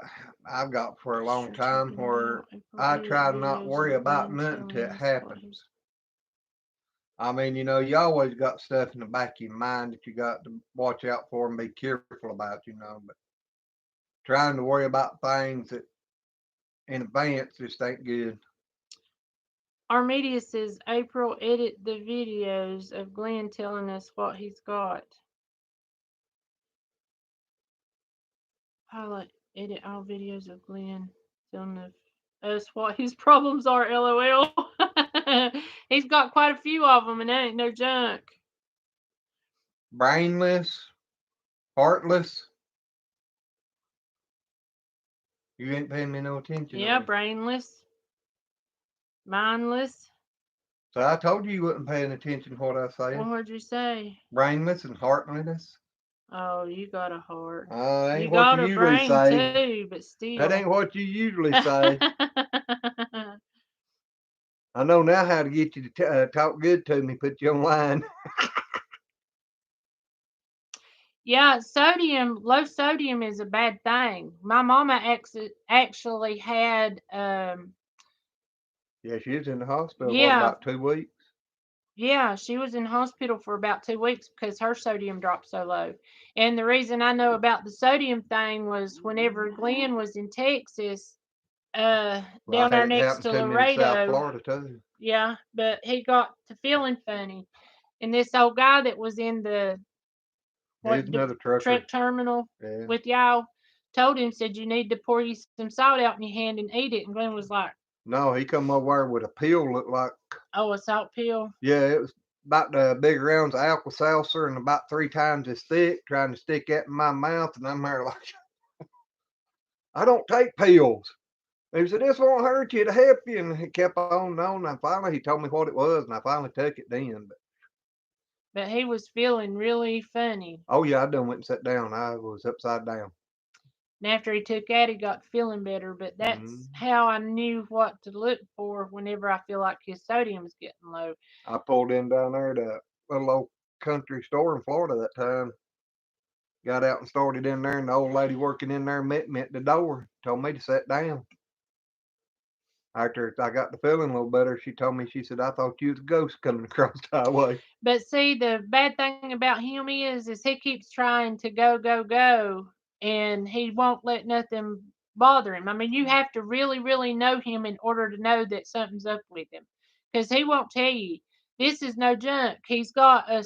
I've got for a long Sure, time checking it where out. April I edit try not to videos worry of about Glenn nothing till telling it us what happens. he's. I mean, you always got stuff in the back of your mind that you got to watch out for and be careful about. But trying to worry about things that in advance just ain't good. Armedia says, April edit the videos of Glenn telling us what he's got. Highlight, edit all videos of Glenn telling us what his problems are, lol. He's got quite a few of them and that ain't no junk. Brainless, heartless. You ain't paying me no attention, Yeah, are you? brainless, mindless. So I told you wasn't paying attention to what I What said. would you say? Brainless and heartless. Oh, you got a heart. That You ain't what you got a usually brain say. too, but That still. ain't what you usually say. I know now how to get you to talk good to me, put you on line. Yeah, low sodium is a bad thing. My mama actually had, Yeah, she was in the hospital, what, yeah, about 2 weeks? yeah, she was in hospital for about 2 weeks because her sodium dropped so low. And the reason I know about the sodium thing was whenever Glenn was in Texas, Well, I down had there it next happen to to me in South Laredo. Florida, too. Yeah, but he got to feeling funny. And this old guy that was in the Here's the another trucker. truck terminal Yeah. with y'all told him, said, you need to pour you some salt out in your hand and eat it. And Glenn was like, No, he come over there with a pill looked like, oh, a salt pill. yeah, it was about the big rounds of Alka-Seltzer and about 3 times as thick, trying to stick that in my mouth. And I'm there like, I don't take pills. He said, this won't hurt you to help you. And he kept on and on. And finally, he told me what it was. And I finally took it then. But he was feeling really funny. Oh, yeah, I done went and sat down. I was upside down. And after he took that, he got feeling better. But Mm-hmm. that's how I knew what to look for whenever I feel like his sodium's getting low. I pulled in down there at a little old country store in Florida that time. Got out and started in there, and the old lady working in there met me at the door, told me to sit down. After I got the feeling a little better, she told me, she said, I thought you was a ghost coming across the highway. But see, the bad thing about him is he keeps trying to go, go, go. and he won't let nothing bother him. I mean, you have to really, really know him in order to know that something's up with him, because he won't tell you. This is no junk. He's got a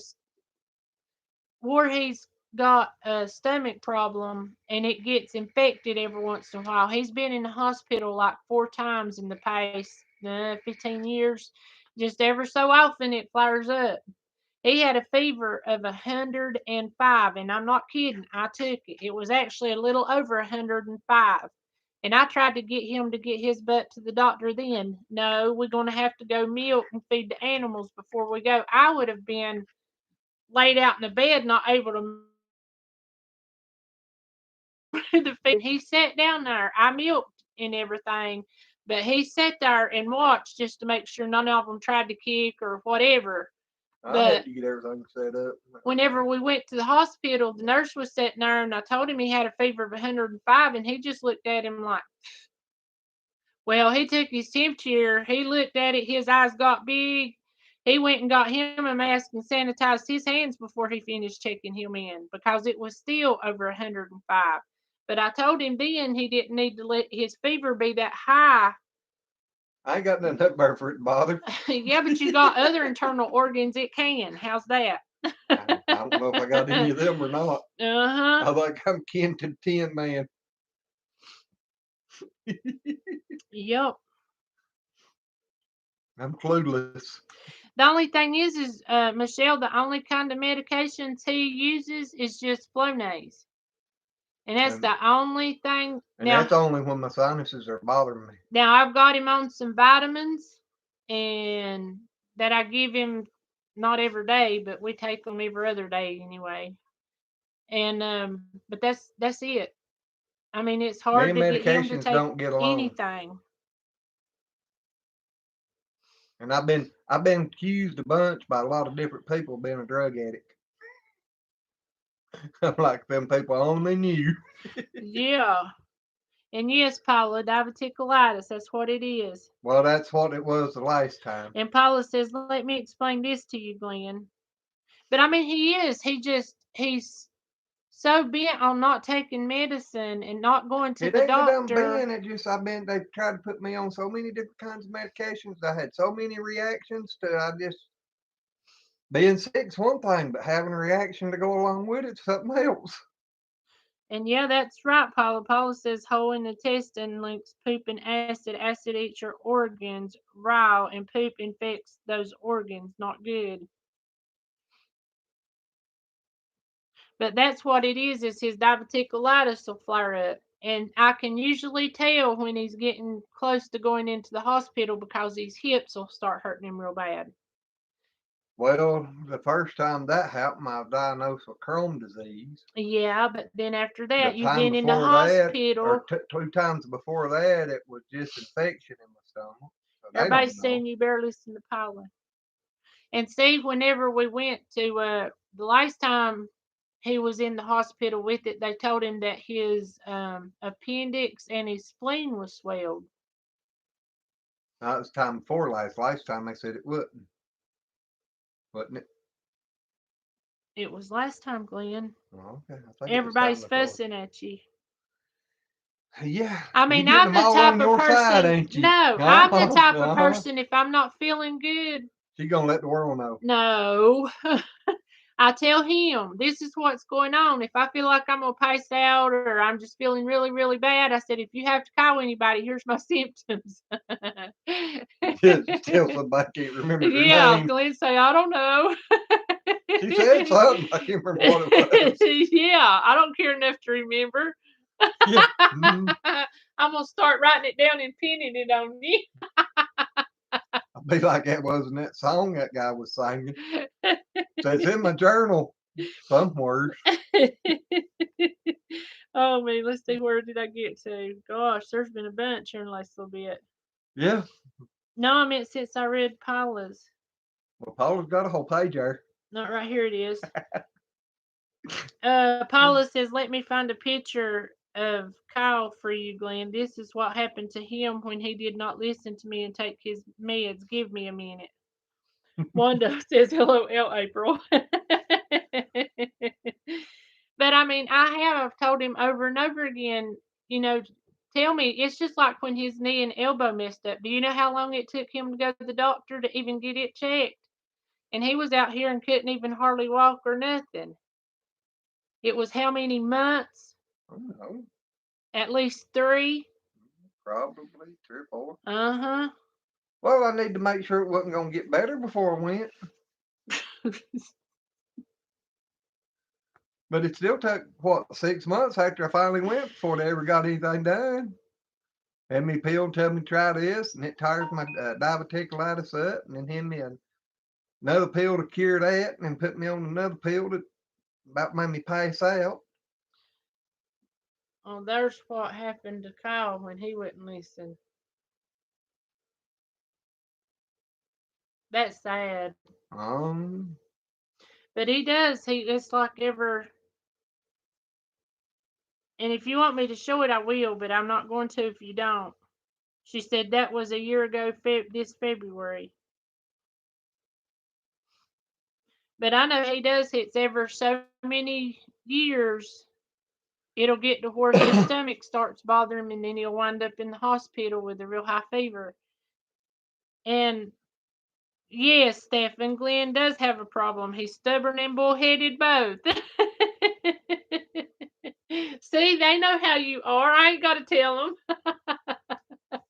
stomach problem and it gets infected every once in a while. He's been in the hospital like 4 times in the past 15 years. Just ever so often it flares up. He had a fever of 105, and I'm not kidding. I took it. It was actually a little over 105. And I tried to get him to get his butt to the doctor then. No, we're going to have to go milk and feed the animals before we go. I would have been laid out in the bed, not able to move, the feed. He sat down there. I milked and everything, but he sat there and watched just to make sure none of them tried to kick or whatever. I had But to get everything set up. whenever we went to the hospital, the nurse was sitting there, and I told him he had a fever of 105, and he just looked at him like, well, he took his temperature. He looked at it. His eyes got big. He went and got him a mask and sanitized his hands before he finished checking him in because it was still over 105. But I told him then he didn't need to let his fever be that high. I ain't got nothing up there for it to bother. Yeah, but you got other internal organs it can. How's that? I don't know if I got any of them or not. Uh-huh. I think I'm kin to the Tin Man. Yep. I'm clueless. The only thing is Michelle, the only kind of medications he uses is just Flonase. And that's And, the only thing. and that's only when my sinuses are bothering me. Now I've got him on some vitamins, and that I give him not every day, but we take them every other day anyway. And but that's it. I mean, it's hard Me to and get him to medications take don't get along. anything. And I've been accused a bunch by a lot of different people of being a drug addict. I'm like them people only knew. Yeah. And yes, Paula, diverticulitis, that's what it is. Well, that's what it was the last time. And Paula says, let me explain this to you, Glenn. But I mean, he is. He's so bent on not taking medicine and not going to It the ain't the dumb doctor. being. It just they tried to put me on so many different kinds of medications. I had so many reactions to. I just being sick's one thing, but having a reaction to go along with it's something else. And yeah, that's right, Paula. Paula says hole in the intestine links poop and acid. Acid eats your organs raw, and poop infects those organs. Not good. But that's what it is his diverticulitis will flare up. And I can usually tell when he's getting close to going into the hospital because his hips will start hurting him real bad. Well, the first time that happened, I was diagnosed with Crohn's disease. Yeah, but then after The that, you've time been in the before that, hospital. or 2 times before that, it was just infection in my stomach. So they don't Everybody's know. saying you better listen to Paula. And Steve, whenever we went to the last time he was in the hospital with it, they told him that his appendix and his spleen was swelled. That was time before last. Last time they said it wouldn't, wasn't it? It was last time, Glenn. Oh, okay, I think it was time Everybody's before. fussing at you. Yeah, I you mean, getting I'm them the all type on of your side, person. ain't you? No, Uh I'm the huh. type of Uh huh. person. If I'm not feeling good, She gonna let the world know. no. I tell him this is what's going on. If I feel like I'm gonna pass out or I'm just feeling really, really bad, I said, if you have to call anybody, here's my symptoms. Just tell somebody can't remember their Yeah, name. Glenn say, I don't know. She said something. I can't remember what it was. Yeah, I don't care enough to remember. Yeah. Mm-hmm. I'm gonna start writing it down and pinning it on you. I'll be like that wasn't that song that guy was singing. So it's in my journal somewhere. Oh man, let's see, where did I get to? Gosh, there's been a bunch here in the last little bit. Yeah. No, I meant since I read Paula's. Well, Paula's got a whole page there. Not right here it is. Paula says, let me find a picture of Kyle for you, Glenn. This is what happened to him when he did not listen to me and take his meds. Give me a minute. Wanda says, hello, April. But I mean, I have told him over and over again, you know, tell me. It's just like when his knee and elbow messed up. Do you know how long it took him to go to the doctor to even get it checked? And he was out here and couldn't even hardly walk or nothing. It was how many months? I don't know. At least 3. Probably 3 or 4. Uh-huh. Well, I need to make sure it wasn't going to get better before I went. But it still took, what, 6 months after I finally went before they ever got anything done. Had me pill, tell me to try this, and it tires my diverticulitis up, and then hand me another pill to cure that, and then put me on another pill that about made me pass out. Oh, there's what happened to Kyle when he wouldn't listen. That's sad. Um, But he does. It's like ever. And if you want me to show it, I will, but I'm not going to if you don't. She said that was a year ago, this February. But I know he does. It's ever so many years. It'll get to where his stomach starts bothering him, and then he'll wind up in the hospital with a real high fever. And yes, Stephen, Glenn does have a problem. He's stubborn and bullheaded both. See, they know how you are. I ain't got to tell them.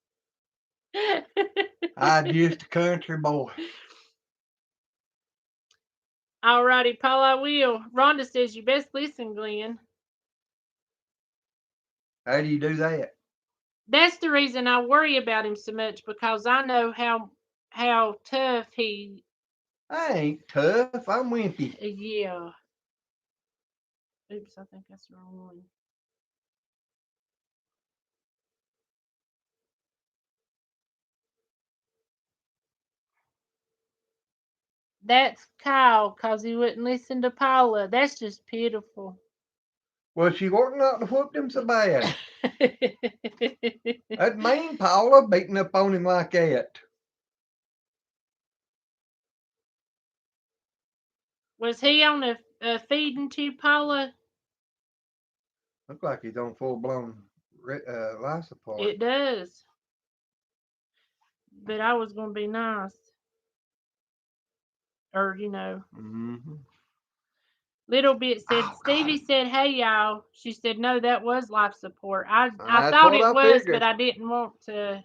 I just a country boy. Alrighty, Paul, I will. Rhonda says you best listen, Glenn. How do you do that? That's the reason I worry about him so much, because I know how tough he. I ain't tough. I'm wimpy. Yeah. Oops, I think that's the wrong one. That's Kyle, cause he wouldn't listen to Paula. That's just pitiful. Well, she ought not to whoop him so bad. That mean Paula beating up on him like that. Was he on a feeding tube, Paula? Look like he's on full blown life support. It does. But I was gonna be nice, or Mm-hmm. Little bit said, Oh, Stevie God. said, hey, y'all. She said, no, that was life support. I That's thought what it I was, but figured. I didn't want to.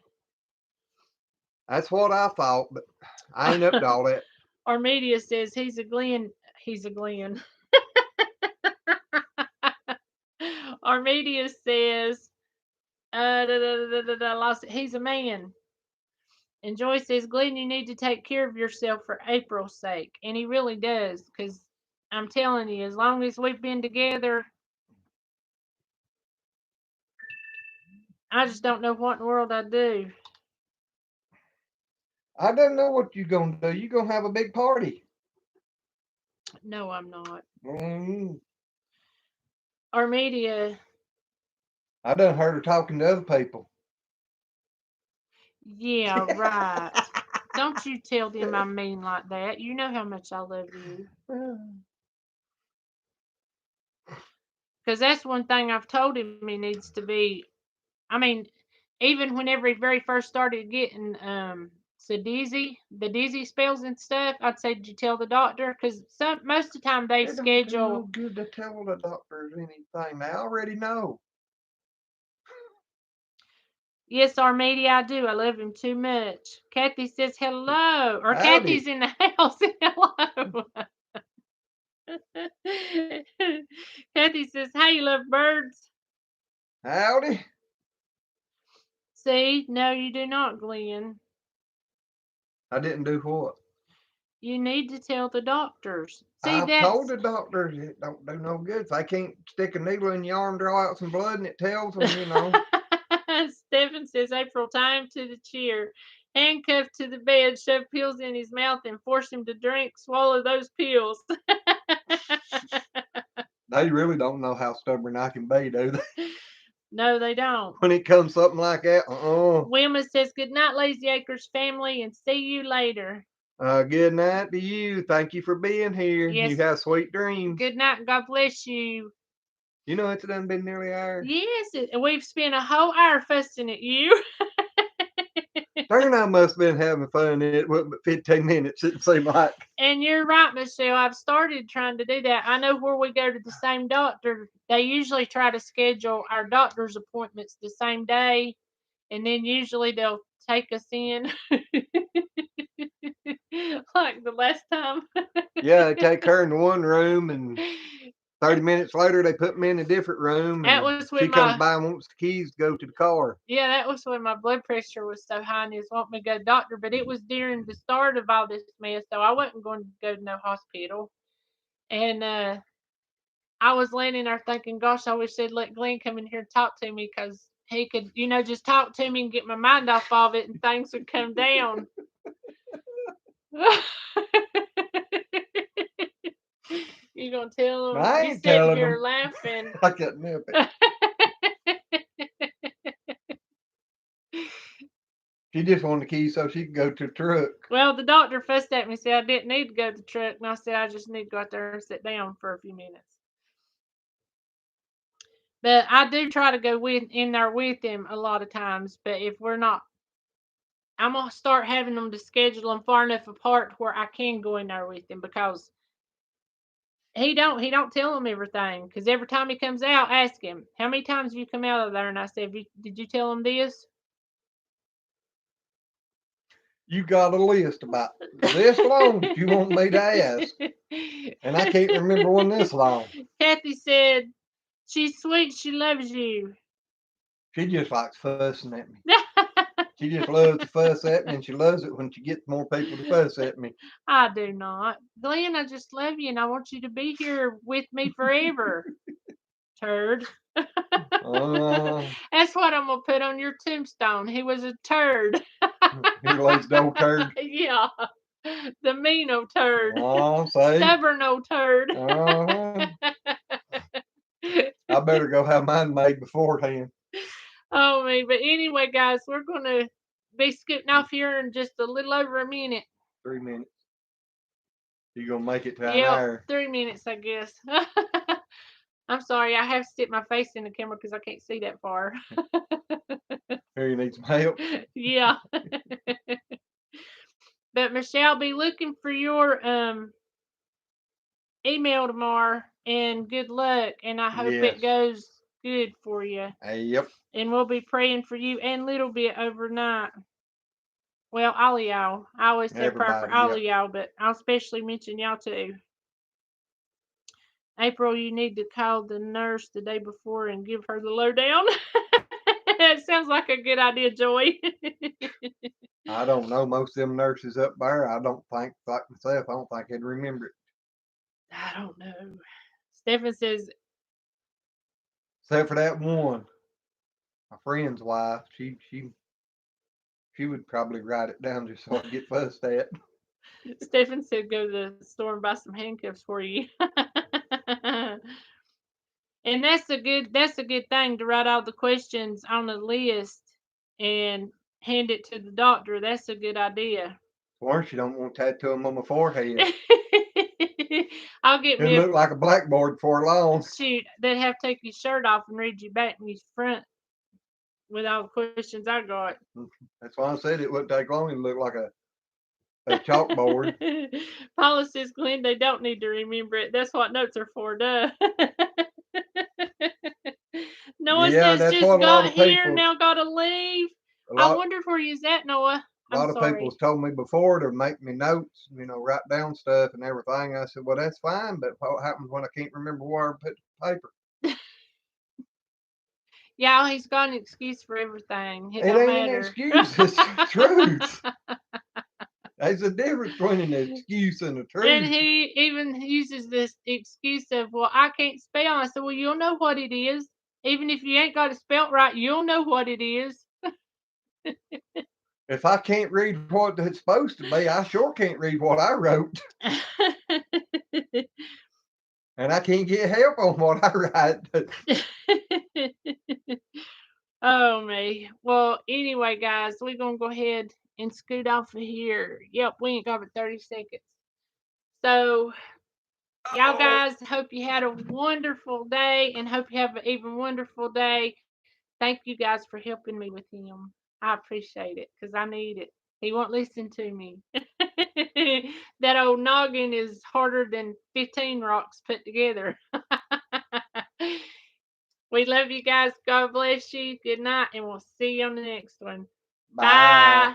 That's what I thought, but I ain't up to all that. Armedia says, he's a Glenn. He's a Glenn. Armedia says, lost it. He's a man. And Joy says, Glenn, you need to take care of yourself for April's sake. And he really does, because I'm telling you, as long as we've been together, I just don't know what in the world I'd do. I don't know what you're going to do. You're going to have a big party. No, I'm not. Mm-hmm. Armedia. I done heard her talking to other people. Yeah, right. Don't you tell them I'm mean like that. You know how much I love you. Because that's one thing I've told him he needs to be. I mean, even whenever he very first started getting so dizzy, the dizzy spells and stuff, I'd say, did you tell the doctor? Because most of the time they It don't do no schedule. good to tell the doctors anything. They already know. Yes, Armedia, I do. I love him too much. Kathy says hello. Or Kathy's Howdy. in the house. Hello. Kathy says, hey, you love birds. Howdy. See, no, you do not, Glenn. I didn't do what? You need to tell the doctors. See, I've told that's. the doctors it don't do no good. If they can't stick a needle in your arm, draw out some blood, and it tells them. Stephen says, April, tie him to the chair, handcuffed to the bed, shove pills in his mouth, and force him to swallow those pills. They really don't know how stubborn I can be, do they? No, they don't. When it comes something like that, Wilma says, good night, Lazy Acres family, and see you later. Good night to you. Thank you for being here. Yes. You have sweet dreams. Good night, and God bless you. You know it's done been nearly an hour. Yes, we've spent a whole hour fussing at you. Her and I must have been having fun. It wasn't but 15 minutes. It seemed like. And you're right, Michelle. I've started trying to do that. I know where we go to the same doctor. They usually try to schedule our doctor's appointments the same day, and then usually they'll take us in like the last time. Yeah, they take her in one room, and 30 minutes later they put me in a different room, That and was she when comes my by and wants the keys to go to the car. yeah, that was when my blood pressure was so high and he was wanting me to go to the doctor, but it was during the start of all this mess, so I wasn't going to go to no hospital. And I was laying in there thinking, gosh, I wish they'd let Glenn come in here and talk to me because he could, just talk to me and get my mind off of it and things would come down. You gonna tell No, him? I You ain't sitting telling here them. laughing. I couldn't help it. She just wanted the keys so she could go to the truck. Well, the doctor fussed at me, said I didn't need to go to the truck, and I said I just need to go out there and sit down for a few minutes. But I do try to go in there with him a lot of times. But if we're not, I'm gonna start having them to schedule them far enough apart where I can go in there with him because he don't tell him everything. Because every time he comes out, ask him how many times have you come out of there, and I said, did you tell him this? You got a list about this long that you want me to ask, and I can't remember one this long. Kathy said she's sweet. She loves you. She just likes fussing at me. She just loves to fuss at me, and she loves it when she gets more people to fuss at me. I do not. Glenn, I just love you and I want you to be here with me forever. Turd. Uh, That's what I'm gonna put on your tombstone. He was a turd. He lays the old turd. Yeah. The mean old turd. Oh, say. Stubborn old turd. Uh, I better go have mine made beforehand. Oh me. But anyway, guys, we're gonna be scooting off here in just a little over a minute. 3 minutes. You gonna make it to an Yep, hour? 3 minutes, I guess. I'm sorry, I have to stick my face in the camera because I can't see that far. Here, you need some help. Yeah. But Michelle, be looking for your email tomorrow and good luck. And I hope it Yes. goes good for you. Yep. And we'll be praying for you and little bit overnight. Well, all of y'all. I always say a prayer for Everybody. all Yep. of y'all, but I'll especially mention y'all too. April, you need to call the nurse the day before and give her the lowdown. It sounds like a good idea, Joy. I don't know. Most of them nurses up there, I don't think, like myself, I don't think they'd remember it. I don't know. Stephen says, Except for that one, my friend's wife. She would probably write it down just so I get fussed at. Stephen said, go to the store and buy some handcuffs for you. And that's a good thing to write all the questions on a list and hand it to the doctor. That's a good idea. Or she don't want to tattoo them on my forehead. I'll get It'll me a look like a blackboard before long. shoot. They'd have to take your shirt off and read you back and your front with all the questions I got. That's why I said it wouldn't take long. It looked like a chalkboard. Paula says, Glenn, they don't need to remember it. That's what notes are for, duh. Noah Yeah, says, that's just what a lot got of here, people, now gotta leave. a I lot, wonder where you's at, Noah. a I'm lot of people sorry. has told me before to make me notes, write down stuff and everything. I said, well, that's fine, but what happens when I can't remember where I put the paper? Yeah, he's got an excuse for everything. It It don't ain't an matter. excuse. It's the truth. There's a difference between an excuse and the And truth. he even uses this excuse of, well, I can't spell. I said, well, you'll know what it is. Even if you ain't got it spelt right, you'll know what it is. If I can't read what it's supposed to be, I sure can't read what I wrote. And I can't get help on what I write. Oh, me. Well, anyway, guys, we're going to go ahead and scoot off of here. Yep, we ain't got but 30 seconds. So Y'all Oh, guys, hope you had a wonderful day and hope you have an even wonderful day. Thank you guys for helping me with him. I appreciate it because I need it. He won't listen to me. That old noggin is harder than 15 rocks put together. We love you guys. God bless you. Good night, and we'll see you on the next one. bye. Bye.